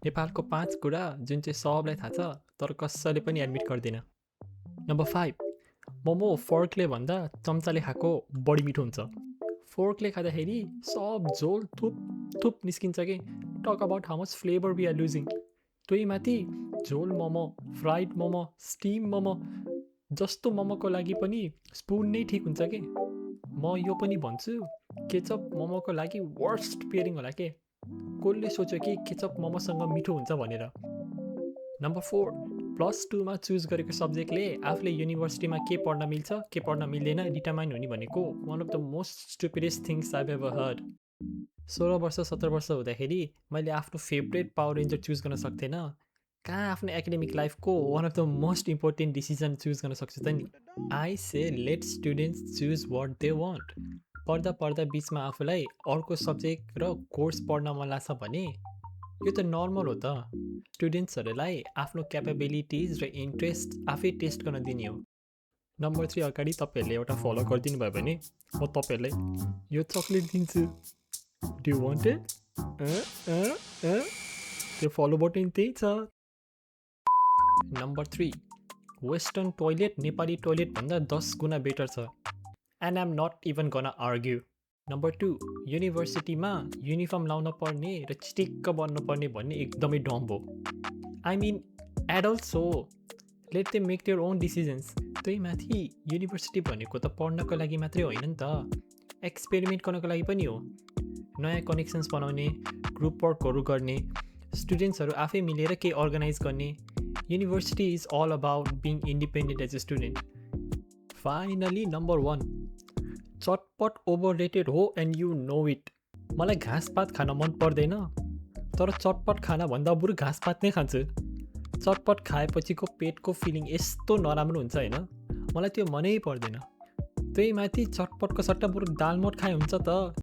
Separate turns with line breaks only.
नेपालको 5 कुरा जुन चाहिँ सबलाई थाहा छ तर कसैले पनि एडमिट गर्दैन। नम्बर 5, मोमो फोर्कले भन्दा चम्चाले खाएको बढी मिठो हुन्छ। फोर्कले खाँदाखेरि सब झोल थुप थुप निस्किन्छ कि talk about how much flavour we are losing. त्यही माथि झोल मोमो, फ्राइड मोमो, स्टिम मोमो जस्तो मोमोको लागि पनि स्पुन नै ठिक हुन्छ कि। म यो पनि भन्छु केचप मोमोको लागि वर्स्ट पेयरिङ होला के। कसले सोच्यो कि केचप मोमोसँग मिठो हुन्छ भनेर। नम्बर 4, +2मा चुज गरेको सब्जेक्टले आफूले युनिभर्सिटीमा के पढ्न मिल्छ के पढ्न मिल्दैन डिटर्माइन हुने भनेको one of the most stupidest things I've ever heard. 16 वर्ष 17 वर्ष हुँदाखेरि मैले आफ्नो फेभरेट पावर रेन्जर चुज गर्न सक्थेन, कहाँ आफ्नो एकाडेमिक लाइफको one of the most important decision choose गर्न सक्छु त नि। I say let students choose what they want. पढ्दा पढ्दा बिचमा आफूलाई अर्को सब्जेक्ट र कोर्स पढ्न मन लाग्छ भने यो त नर्मल हो त। स्टुडेन्ट्सहरूलाई आफ्नो क्यापेबिलिटिज र इन्ट्रेस्ट आफै टेस्ट गर्न दिने हो। नम्बर 3 अगाडि तपाईँहरूले एउटा फलो गरिदिनु भयो भने म तपाईँहरूलाई यो चक्लेट दिन्छु। Do you want it? त्यो फलो बटन त्यही छ। Number 3, western toilet Nepali toilet भन्दा 10 गुणा बेटर छ। And I am not even gonna argue. Number 2, युनिभर्सिटीमा युनिफर्म लाउन पर्ने र चिटिक्क बन्नुपर्ने भन्ने एकदमै डम्ब हो। आई मिन एडल्ट्स हो, let them make their own decisions. त्यही माथि युनिभर्सिटी भनेको त पढ्नको लागि मात्रै होइन नि त, एक्सपेरिमेन्ट गर्नको लागि पनि हो। नयाँ कनेक्सन्स बनाउने, ग्रुप वर्कहरू गर्ने, स्टुडेन्ट्सहरू आफै मिलेर केही अर्गनाइज गर्ने। University is all about being independent as a student. Finally number 1, chatpat over rated हो एन्ड यु नो इट। मलाई घाँसपात खान मन पर्दैन, तर चटपट खाना भन्दा बरु घाँसपात नै खान्छु। चटपट खाएपछिको पेटको फिलिङ यस्तो नराम्रो हुन्छ होइन, मलाई त्यो मनै पर्दैन। त्यही माथि चटपटको सट्टा बरु दालमोट खाए हुन्छ त।